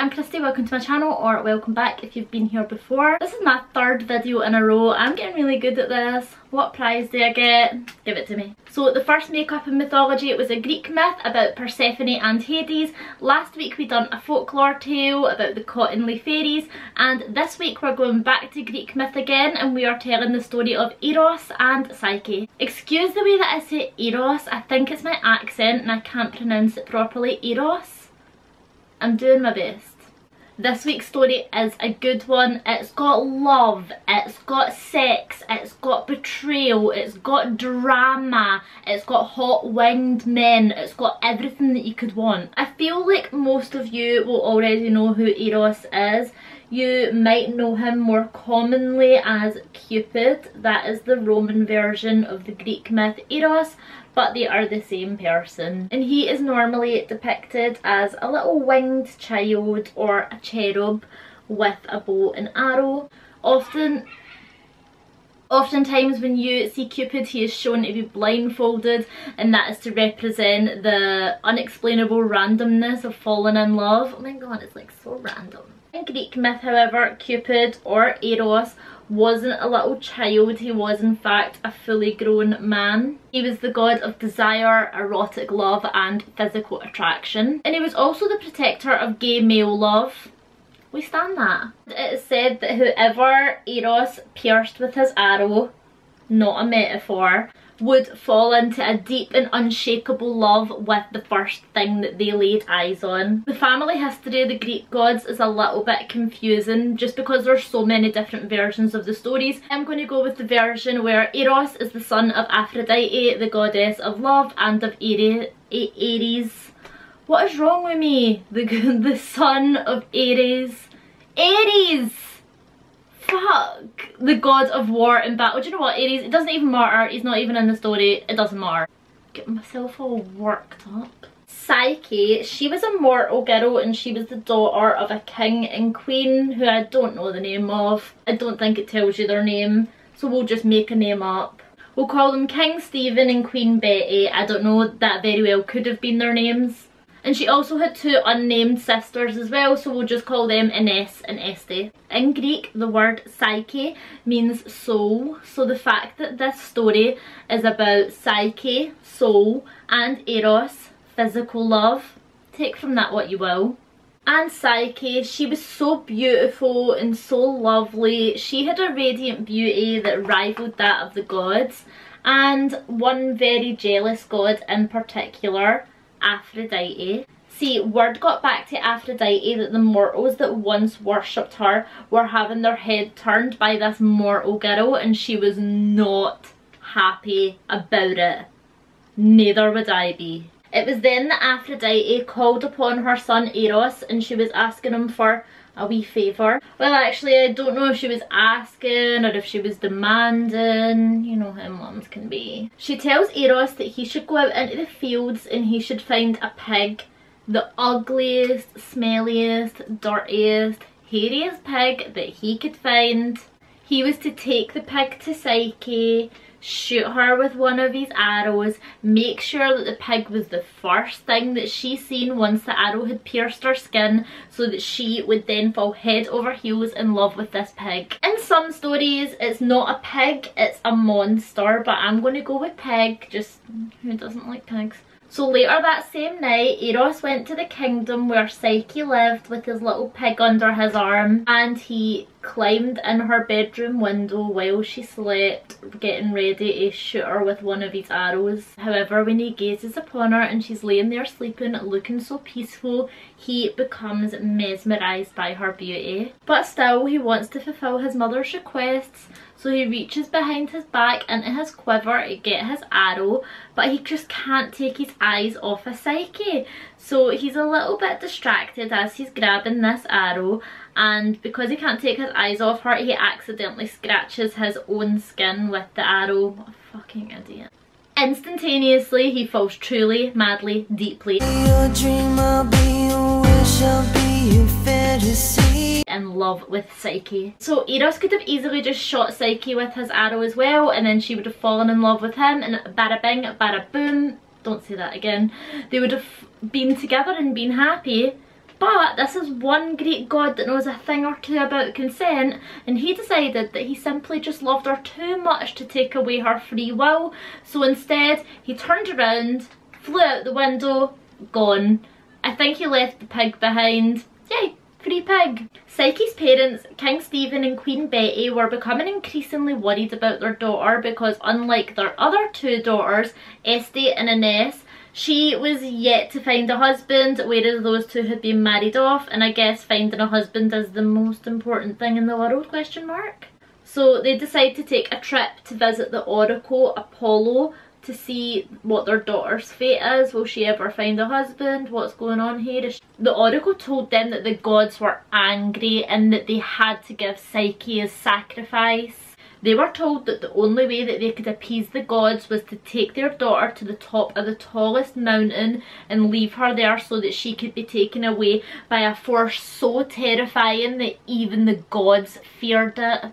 I'm Christy, welcome to my channel, or welcome back if you've been here before. This is my third video in a row. I'm getting really good at this. What prize do I get? Give it to me. So the first makeup in mythology, it was a Greek myth about Persephone and Hades. Last week we done a folklore tale about the Cottonley fairies, and this week we're going back to Greek myth again, and we are telling the story of Eros and Psyche. Excuse the way that I say Eros, I think it's my accent and I can't pronounce it properly. Eros? I'm doing my best. This week's story is a good one. It's got love, it's got sex, it's got betrayal, it's got drama, it's got hot winged men, it's got everything that you could want. I feel like most of you will already know who Eros is. You might know him more commonly as Cupid. That is the Roman version of the Greek myth Eros, but they are the same person. And he is normally depicted as a little winged child or a cherub with a bow and arrow. Oftentimes when you see Cupid, he is shown to be blindfolded, and that is to represent the unexplainable randomness of falling in love. Oh my god, it's like so random. In Greek myth, however, Cupid, or Eros, wasn't a little child. He was in fact a fully grown man. He was the god of desire, erotic love and physical attraction. And he was also the protector of gay male love. We stand that. It is said that whoever Eros pierced with his arrow, not a metaphor, would fall into a deep and unshakable love with the first thing that they laid eyes on. The family history of the Greek gods is a little bit confusing just because there's so many different versions of the stories. I'm going to go with the version where Eros is the son of Aphrodite, the goddess of love, and of Ares. What is wrong with me? The son of Ares. Ares! Fuck! The god of war and battle. Do you know what, Ares? It doesn't even matter. He's not even in the story. It doesn't matter. Get myself all worked up. Psyche, she was a mortal girl and she was the daughter of a king and queen who I don't know the name of. I don't think it tells you their name, so we'll just make a name up. We'll call them King Stephen and Queen Betty. I don't know, that very well could have been their names. And she also had two unnamed sisters as well, so we'll just call them Ines and Este. In Greek, the word psyche means soul, so the fact that this story is about psyche, soul, and eros, physical love, take from that what you will. And Psyche, she was so beautiful and so lovely. She had a radiant beauty that rivaled that of the gods, and one very jealous god in particular, Aphrodite. See, word got back to Aphrodite that the mortals that once worshipped her were having their head turned by this mortal girl, and she was not happy about it. Neither would I be. It was then that Aphrodite called upon her son Eros, and she was asking him for a wee favour. Well, actually, I don't know if she was asking or if she was demanding. You know how mums can be. She tells Eros that he should go out into the fields and he should find a pig. The ugliest, smelliest, dirtiest, hairiest pig that he could find. He was to take the pig to Psyche, shoot her with one of his arrows, make sure that the pig was the first thing that she seen once the arrow had pierced her skin, so that she would then fall head over heels in love with this pig. In some stories it's not a pig, it's a monster, but I'm going to go with pig, just who doesn't like pigs. So later that same night, Eros went to the kingdom where Psyche lived with his little pig under his arm, and he climbed in her bedroom window while she slept, getting ready to shoot her with one of his arrows. However, when he gazes upon her and she's laying there sleeping, looking so peaceful, he becomes mesmerised by her beauty. But still, he wants to fulfill his mother's requests, so he reaches behind his back into his quiver to get his arrow, but he just can't take his eyes off of Psyche. So he's a little bit distracted as he's grabbing this arrow, and because he can't take his eyes off her, he accidentally scratches his own skin with the arrow. What a fucking idiot. Instantaneously, he falls truly, madly, deeply in love with Psyche. So Eros could have easily just shot Psyche with his arrow as well, and then she would have fallen in love with him, and bada bing, bada boom, don't say that again, they would have been together and been happy. But this is one Greek god that knows a thing or two about consent, and he decided that he simply just loved her too much to take away her free will. So instead, he turned around, flew out the window, gone. I think he left the pig behind. Yay, free pig. Psyche's parents, King Stephen and Queen Betty, were becoming increasingly worried about their daughter because unlike their other two daughters, Este and Ines, she was yet to find a husband, whereas those two had been married off, and I guess finding a husband is the most important thing in the world, question mark. So they decide to take a trip to visit the oracle Apollo to see what their daughter's fate is. Will she ever find a husband? What's going on here? The oracle told them that the gods were angry and that they had to give Psyche as sacrifice. They were told that the only way that they could appease the gods was to take their daughter to the top of the tallest mountain and leave her there so that she could be taken away by a force so terrifying that even the gods feared it.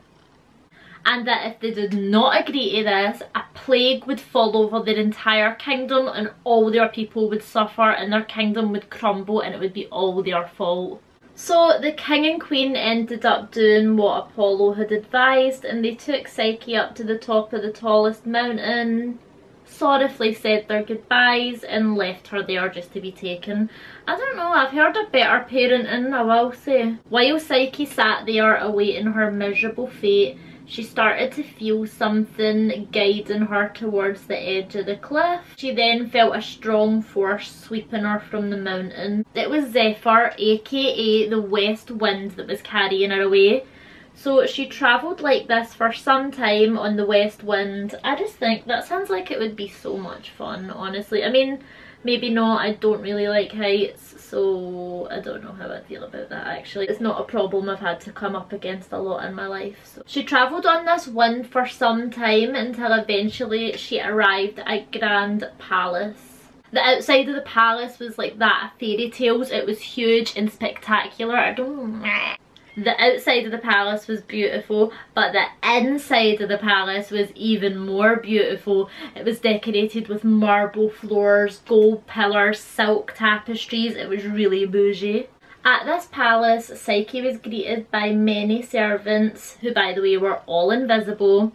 And that if they did not agree to this, a plague would fall over their entire kingdom and all their people would suffer and their kingdom would crumble and it would be all their fault. So the king and queen ended up doing what Apollo had advised, and they took Psyche up to the top of the tallest mountain, sorrowfully said their goodbyes and left her there just to be taken. I don't know, I've heard of better parenting, I will say. While Psyche sat there awaiting her miserable fate, she started to feel something guiding her towards the edge of the cliff. She then felt a strong force sweeping her from the mountain. It was Zephyr, aka the west wind, that was carrying her away. So she travelled like this for some time on the west wind. I just think that sounds like it would be so much fun, honestly. I mean, maybe not, I don't really like heights, so I don't know how I feel about that actually. It's not a problem I've had to come up against a lot in my life. So she travelled on this wind for some time until eventually she arrived at Grand Palace. The outside of the palace was like that of fairy tales. It was huge and spectacular. I don't know. The outside of the palace was beautiful, but the inside of the palace was even more beautiful. It was decorated with marble floors, gold pillars, silk tapestries. It was really bougie. At this palace, Psyche was greeted by many servants, who by the way were all invisible.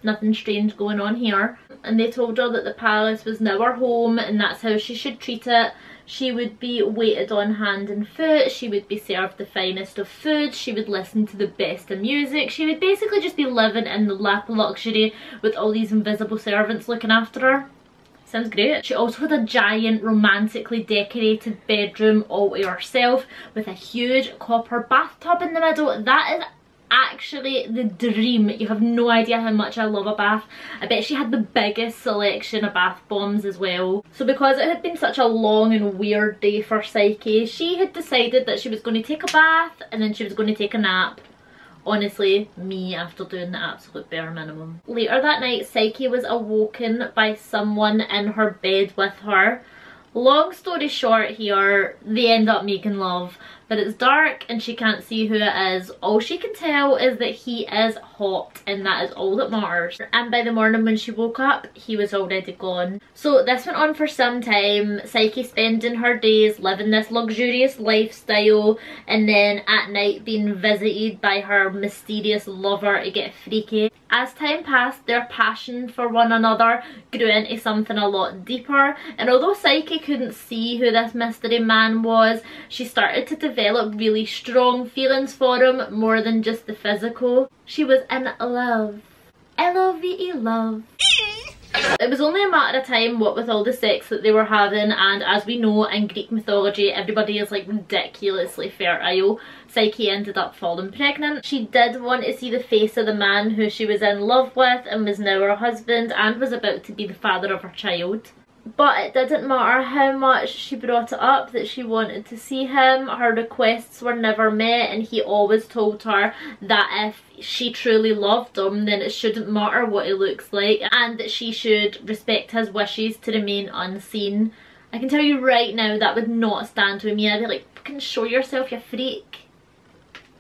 Nothing strange going on here. And they told her that the palace was now her home and that's how she should treat it. She would be waited on hand and foot, she would be served the finest of food, she would listen to the best of music, she would basically just be living in the lap of luxury with all these invisible servants looking after her. Sounds great. She also had a giant romantically decorated bedroom all to herself with a huge copper bathtub in the middle. That is actually the dream. You have no idea how much I love a bath. I bet she had the biggest selection of bath bombs as well. So because it had been such a long and weird day for Psyche, she had decided that she was going to take a bath and then she was going to take a nap. Honestly, me after doing the absolute bare minimum. Later that night, Psyche was awoken by someone in her bed with her. Long story short here, they end up making love, but it's dark and she can't see who it is. All she can tell is that he is hot and that is all that matters. And by the morning when she woke up, he was already gone. So this went on for some time, Psyche spending her days living this luxurious lifestyle and then at night being visited by her mysterious lover to get freaky. As time passed, their passion for one another grew into something a lot deeper, and although Psyche couldn't see who this mystery man was, she started to develop really strong feelings for him, more than just the physical. She was in love. L-O-V-E, love. It was only a matter of time, what with all the sex that they were having, and as we know in Greek mythology, everybody is like ridiculously fertile. Psyche ended up falling pregnant. She did want to see the face of the man who she was in love with and was now her husband and was about to be the father of her child. But it didn't matter how much she brought it up that she wanted to see him, her requests were never met, and he always told her that if she truly loved him then it shouldn't matter what he looks like and that she should respect his wishes to remain unseen. I can tell you right now that would not stand with me. I'd be like, fucking show yourself, you freak.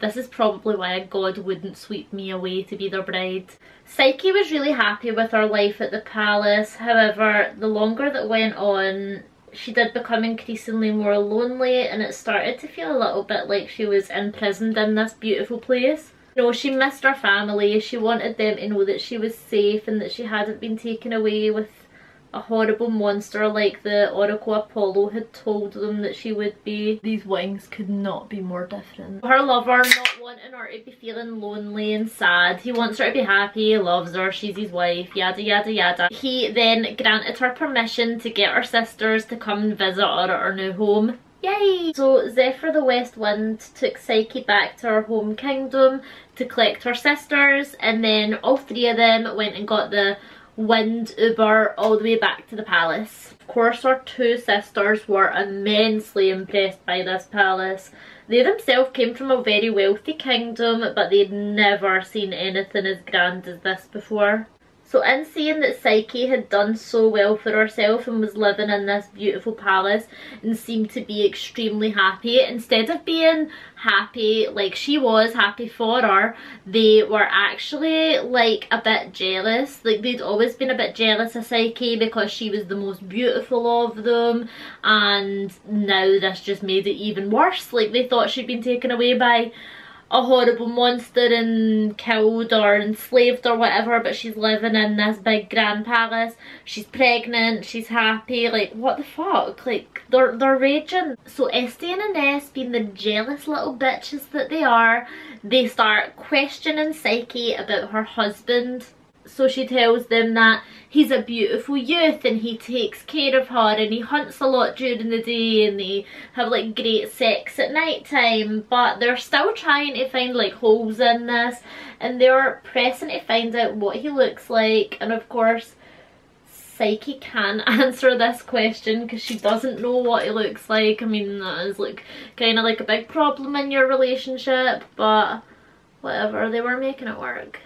This is probably why a god wouldn't sweep me away to be their bride. Psyche was really happy with her life at the palace, however, the longer that went on, she did become increasingly more lonely, and it started to feel a little bit like she was imprisoned in this beautiful place. You know, she missed her family, she wanted them to know that she was safe and that she hadn't been taken away with a horrible monster like the Oracle Apollo had told them that she would be. These wings could not be more different. Her lover not wanting her to be feeling lonely and sad. He wants her to be happy, he loves her, she's his wife, yada yada yada. He then granted her permission to get her sisters to come and visit her at her new home. Yay! So Zephyr the West Wind took Psyche back to her home kingdom to collect her sisters, and then all three of them went and got the Wind Uber all the way back to the palace. Of course, our two sisters were immensely impressed by this palace. They themselves came from a very wealthy kingdom, but they'd never seen anything as grand as this before. So in seeing that Psyche had done so well for herself and was living in this beautiful palace and seemed to be extremely happy, instead of being happy like she was happy for her, they were actually like a bit jealous. Like they'd always been a bit jealous of Psyche because she was the most beautiful of them, and now this just made it even worse. Like they thought she'd been taken away by a horrible monster and killed or enslaved or whatever, but she's living in this big grand palace, she's pregnant, she's happy. Like what the fuck, like they're raging. So Esty and Ines, being the jealous little bitches that they are, they start questioning Psyche about her husband. So she tells them that he's a beautiful youth and he takes care of her and he hunts a lot during the day and they have like great sex at night time, but they're still trying to find like holes in this, and they're pressing to find out what he looks like. And of course Psyche can't answer this question because she doesn't know what he looks like. I mean, that is like kind of like a big problem in your relationship, but whatever, they were making it work.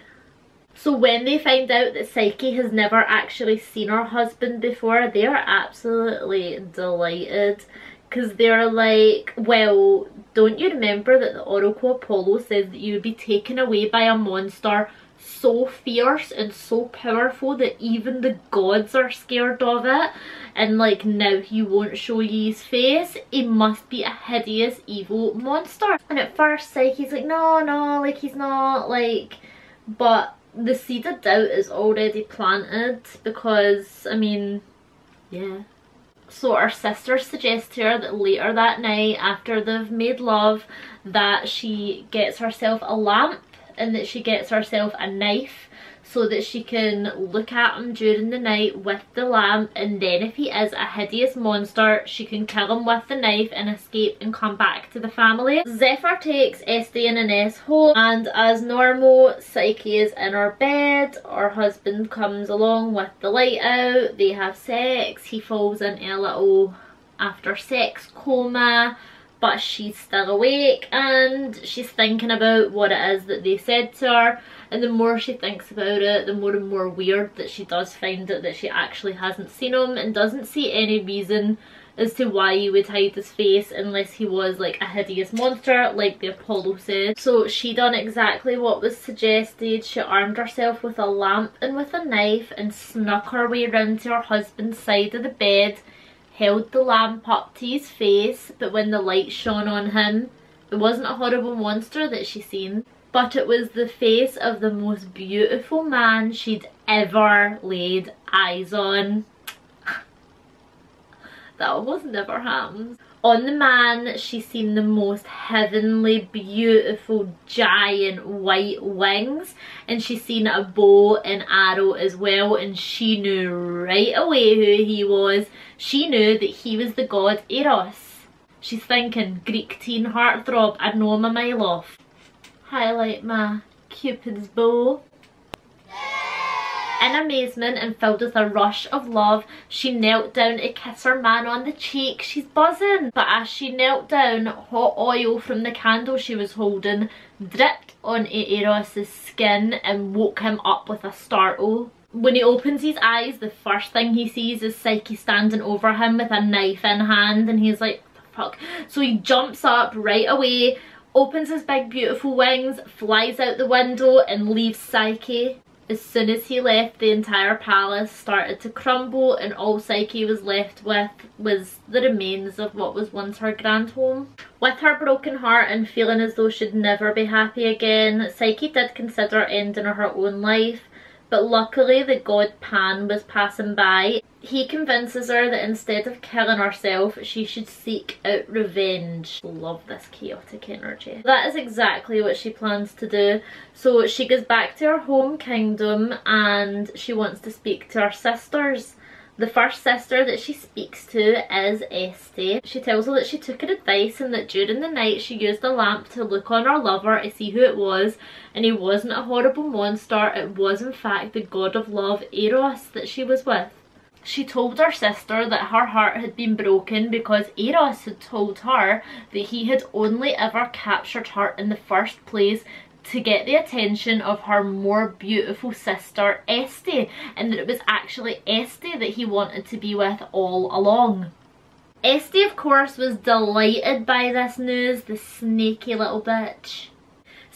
So when they find out that Psyche has never actually seen her husband before, they are absolutely delighted, because they're like, well, don't you remember that the Oracle Apollo says that you would be taken away by a monster so fierce and so powerful that even the gods are scared of it, and like now he won't show you his face, he must be a hideous evil monster. And at first Psyche's like, no, like he's not, like, but the seed of doubt is already planted because, I mean, yeah. So our sister suggests to her that later that night, after they've made love, that she gets herself a lamp and that she gets herself a knife so that she can look at him during the night with the lamp, and then if he is a hideous monster, she can kill him with the knife and escape and come back to the family. Zephyr takes Esty and Ines home, and as normal, Psyche is in her bed. Her husband comes along with the light out, they have sex, he falls into a little after sex coma, but she's still awake and she's thinking about what it is that they said to her, and the more she thinks about it, the more and more weird that she does find it that she actually hasn't seen him and doesn't see any reason as to why he would hide his face unless he was like a hideous monster like the Apollo said. So she done exactly what was suggested. She armed herself with a lamp and with a knife and snuck her way round to her husband's side of the bed, held the lamp up to his face, but when the light shone on him, it wasn't a horrible monster that she seen, but it was the face of the most beautiful man she'd ever laid eyes on. That almost never happens. On the man, she seen the most heavenly, beautiful, giant white wings, and she seen a bow and arrow as well, and she knew right away who he was. She knew that he was the god Eros. She's thinking, Greek teen heartthrob, I know him a mile off. Highlight my Cupid's bow. In amazement and filled with a rush of love, she knelt down to kiss her man on the cheek. She's buzzing. But as she knelt down, hot oil from the candle she was holding dripped onto Eros's skin and woke him up with a startle. When he opens his eyes, the first thing he sees is Psyche standing over him with a knife in hand, and he's like, fuck. So he jumps up right away, opens his big beautiful wings, flies out the window and leaves Psyche. As soon as he left, the entire palace started to crumble, and all Psyche was left with was the remains of what was once her grand home. With her broken heart and feeling as though she'd never be happy again, Psyche did consider ending her own life, but luckily the god Pan was passing by. He convinces her that instead of killing herself, she should seek out revenge. Love this chaotic energy. That is exactly what she plans to do. So she goes back to her home kingdom and she wants to speak to her sisters. The first sister that she speaks to is Este. She tells her that she took her advice and that during the night she used a lamp to look on her lover to see who it was, and he wasn't a horrible monster. It was in fact the god of love, Eros, that she was with. She told her sister that her heart had been broken because Eros had told her that he had only ever captured her in the first place to get the attention of her more beautiful sister Este, and that it was actually Este that he wanted to be with all along. Este, of course, was delighted by this news, the snaky little bitch.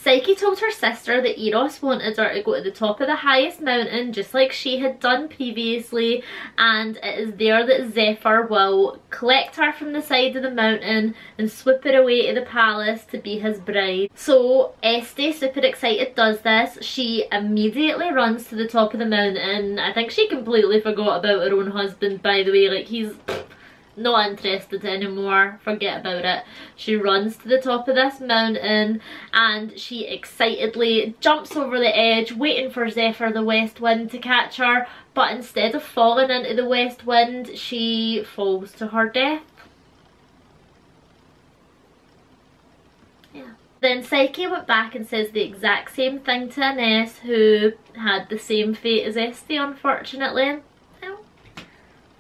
Psyche told her sister that Eros wanted her to go to the top of the highest mountain just like she had done previously, and it is there that Zephyr will collect her from the side of the mountain and swoop her away to the palace to be his bride. So Este, super excited, does this. She immediately runs to the top of the mountain. I think she completely forgot about her own husband, by the way, like he's not interested anymore, forget about it. She runs to the top of this mountain and she excitedly jumps over the edge, waiting for Zephyr the west wind to catch her, but instead of falling into the west wind, she falls to her death. Yeah. Then Psyche went back and says the exact same thing to Ines, who had the same fate as Este, unfortunately. Well,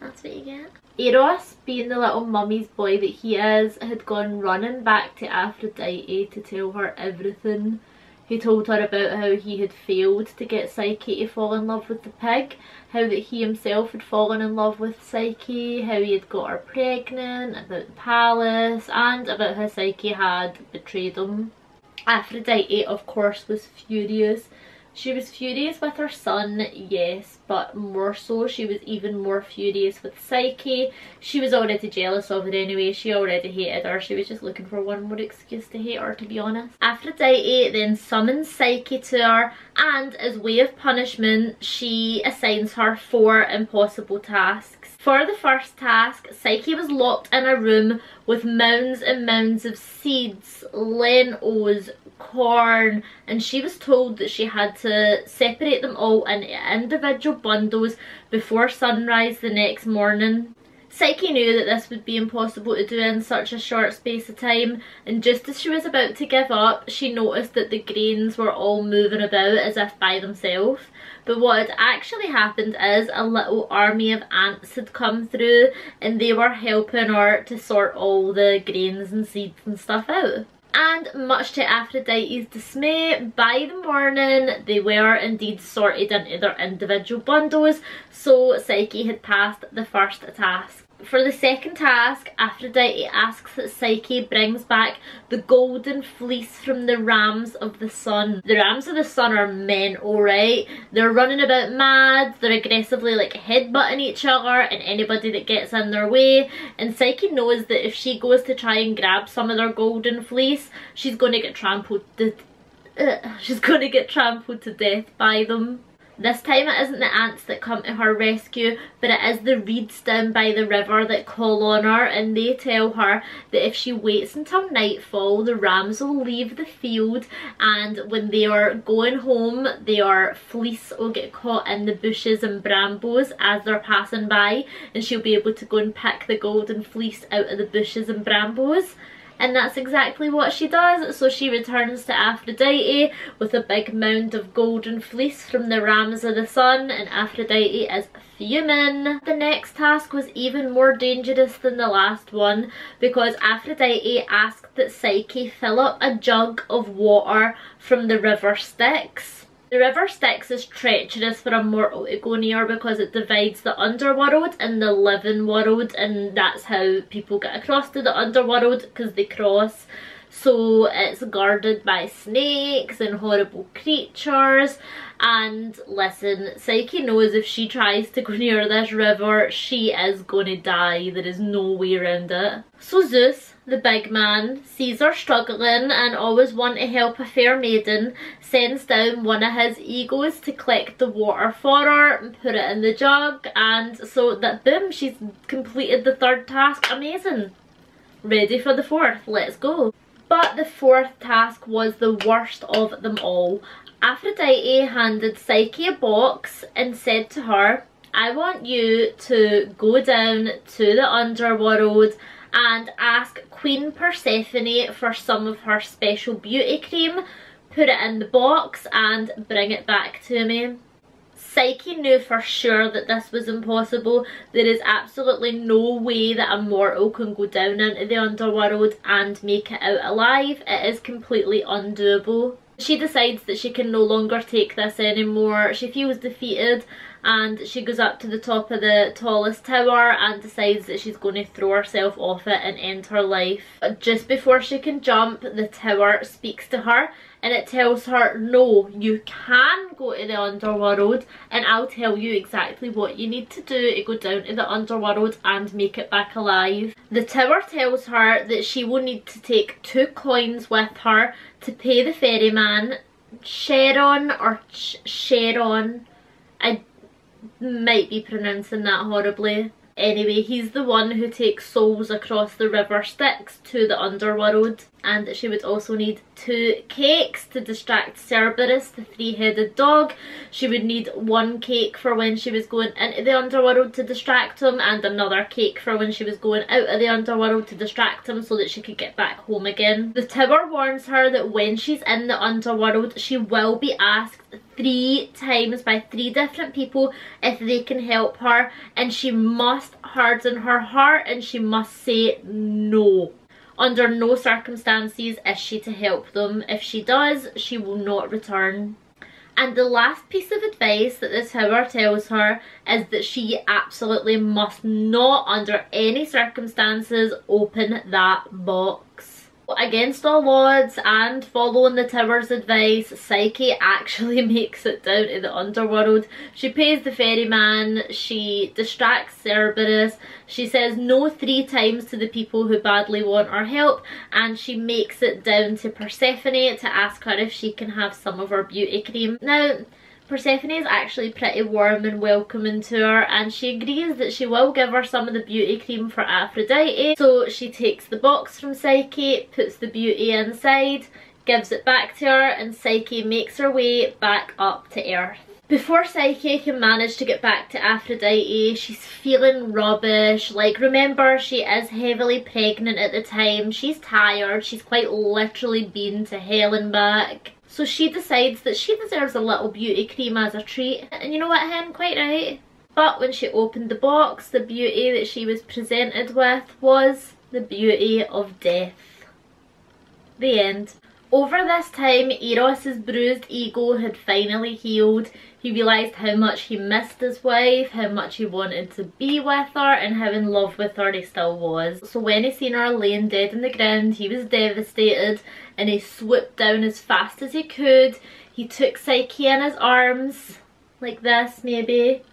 that's what you get. Eros, being the little mummy's boy that he is, had gone running back to Aphrodite to tell her everything. He told her about how he had failed to get Psyche to fall in love with the pig, how that he himself had fallen in love with Psyche, how he had got her pregnant, about the palace, and about how Psyche had betrayed him. Aphrodite, of course, was furious. She was furious with her son, yes, but more so she was even more furious with Psyche. She was already jealous of her anyway, she already hated her, she was just looking for one more excuse to hate her, to be honest. Aphrodite then summons Psyche to her, and as way of punishment she assigns her 4 impossible tasks. For the first task, Psyche was locked in a room with mounds and mounds of seeds, lentils, corn, and she was told that she had to separate them all into individual bundles before sunrise the next morning. Psyche knew that this would be impossible to do in such a short space of time, and just as she was about to give up, she noticed that the grains were all moving about as if by themselves. But what had actually happened is a little army of ants had come through and they were helping her to sort all the grains and seeds and stuff out. And much to Aphrodite's dismay, by the morning they were indeed sorted into their individual bundles, so Psyche had passed the first task. For the second task, Aphrodite asks that Psyche brings back the golden fleece from the rams of the sun. The rams of the sun are mental, right? They're running about mad, they're aggressively like headbutting each other and anybody that gets in their way, and Psyche knows that if she goes to try and grab some of their golden fleece, she's going to get trampled to death by them. This time it isn't the ants that come to her rescue, but it is the reeds down by the river that call on her, and they tell her that if she waits until nightfall, the rams will leave the field, and when they are going home, their fleece will get caught in the bushes and brambles as they're passing by, and she'll be able to go and pick the golden fleece out of the bushes and brambles. And that's exactly what she does, so she returns to Aphrodite with a big mound of golden fleece from the rams of the sun, and Aphrodite is fuming. The next task was even more dangerous than the last one, because Aphrodite asked that Psyche fill up a jug of water from the river Styx. The river Styx is treacherous for a mortal to go near because it divides the underworld and the living world, and that's how people get across to the underworld, because they cross. so it's guarded by snakes and horrible creatures. And listen, Psyche knows if she tries to go near this river, she is gonna die. There is no way around it. So Zeus, the big man, sees her struggling and always wanting to help a fair maiden, sends down one of his egos to collect the water for her and put it in the jug, and so that boom, she's completed the third task. Amazing. Ready for the fourth, let's go. But the fourth task was the worst of them all. Aphrodite handed Psyche a box and said to her, I want you to go down to the underworld and ask Queen Persephone for some of her special beauty cream, put it in the box and bring it back to me. Psyche knew for sure that this was impossible. There is absolutely no way that a mortal can go down into the underworld and make it out alive. It is completely undoable. She decides that she can no longer take this anymore. She feels defeated and she goes up to the top of the tallest tower and decides that she's going to throw herself off it and end her life. Just before she can jump, the tower speaks to her and it tells her, no, you can go to the underworld and I'll tell you exactly what you need to do to go down to the underworld and make it back alive. The tower tells her that she will need to take 2 coins with her to pay the ferryman, Sharon or Sharon. I might be pronouncing that horribly. Anyway, he's the one who takes souls across the river Styx to the underworld. And she would also need 2 cakes to distract Cerberus, the 3-headed dog. She would need 1 cake for when she was going into the underworld to distract him, and another cake for when she was going out of the underworld to distract him so that she could get back home again. The tower warns her that when she's in the underworld, she will be asked 3 times by 3 different people if they can help her, and she must harden her heart and she must say no. Under no circumstances is she to help them. If she does, she will not return. And the last piece of advice that the tower tells her is that she absolutely must not, under any circumstances, open that box. Against all odds and following the tower's advice, Psyche actually makes it down to the underworld. She pays the ferryman, she distracts Cerberus, she says no 3 times to the people who badly want her help, and she makes it down to Persephone to ask her if she can have some of her beauty cream. Now, Persephone is actually pretty warm and welcoming to her, and she agrees that she will give her some of the beauty cream for Aphrodite. So she takes the box from Psyche, puts the beauty inside, gives it back to her, and Psyche makes her way back up to Earth. Before Psyche can manage to get back to Aphrodite, she's feeling rubbish. Like, remember, she is heavily pregnant at the time, she's tired, she's quite literally been to hell and back. So she decides that she deserves a little beauty cream as a treat. And you know what, hen? Quite right. But when she opened the box, the beauty that she was presented with was the beauty of death. The end. Over this time, Eros's bruised ego had finally healed. He realised how much he missed his wife, how much he wanted to be with her, and how in love with her he still was. So when he seen her laying dead on the ground, he was devastated, and he swooped down as fast as he could. He took Psyche in his arms, like this maybe,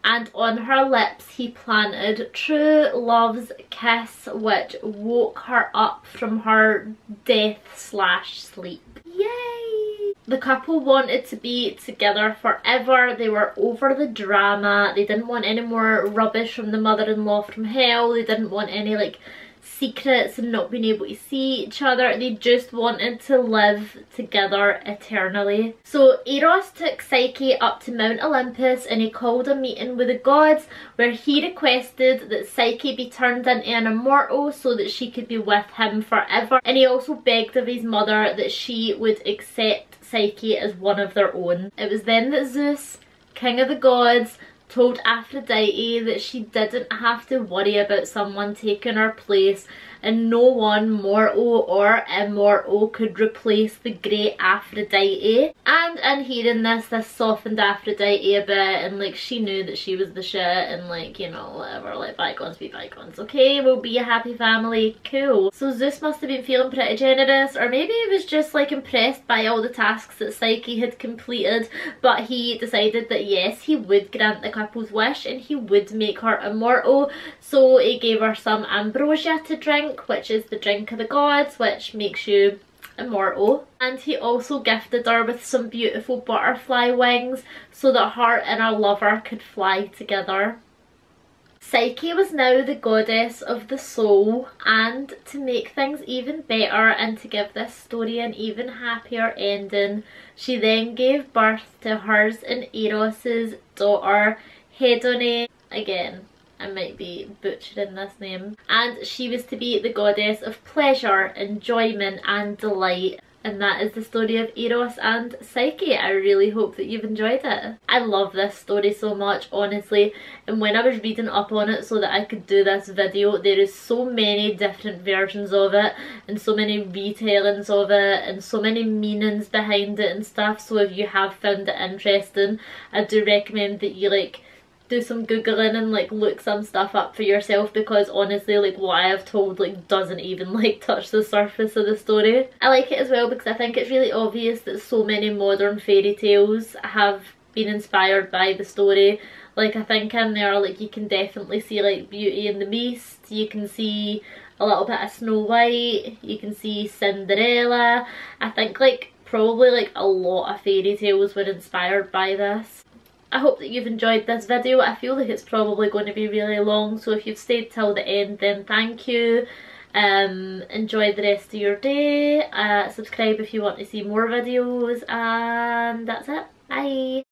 and on her lips he planted true love's kiss, which woke her up from her death/sleep. Yay! The couple wanted to be together forever. They were over the drama. They didn't want any more rubbish from the mother-in-law from hell. They didn't want any like secrets and not being able to see each other. They just wanted to live together eternally. So Eros took Psyche up to Mount Olympus and he called a meeting with the gods where he requested that Psyche be turned into an immortal so that she could be with him forever, and he also begged of his mother that she would accept Psyche as one of their own. It was then that Zeus, king of the gods, told Aphrodite that she didn't have to worry about someone taking her place, and no one mortal or immortal could replace the great Aphrodite. And in hearing this softened Aphrodite a bit, and like she knew that she was the shit, and like, you know, whatever, like bygones be bygones, okay, we'll be a happy family, cool. So Zeus must have been feeling pretty generous, or maybe he was just like impressed by all the tasks that Psyche had completed, but he decided that yes, he would grant the couple's wish and he would make her immortal. So he gave her some ambrosia to drink, which is the drink of the gods, which makes you immortal. And he also gifted her with some beautiful butterfly wings so that her and her lover could fly together. Psyche was now the goddess of the soul, and to make things even better and to give this story an even happier ending, she then gave birth to hers and Eros's daughter Hedone. Again, I might be butchering this name. And she was to be the goddess of pleasure, enjoyment and delight. And that is the story of Eros and Psyche. I really hope that you've enjoyed it. I love this story so much, honestly, and when I was reading up on it so that I could do this video, there is so many different versions of it and so many retellings of it and so many meanings behind it and stuff. So if you have found it interesting, I do recommend that you like do some googling and like look some stuff up for yourself, because honestly like what I have told like doesn't even like touch the surface of the story. I like it as well because I think it's really obvious that so many modern fairy tales have been inspired by the story. Like I think in there like you can definitely see like Beauty and the Beast, you can see a little bit of Snow White, you can see Cinderella. I think like probably like a lot of fairy tales were inspired by this. I hope that you've enjoyed this video. I feel like it's probably going to be really long, so if you've stayed till the end then thank you. Enjoy the rest of your day. Subscribe if you want to see more videos, and that's it. Bye!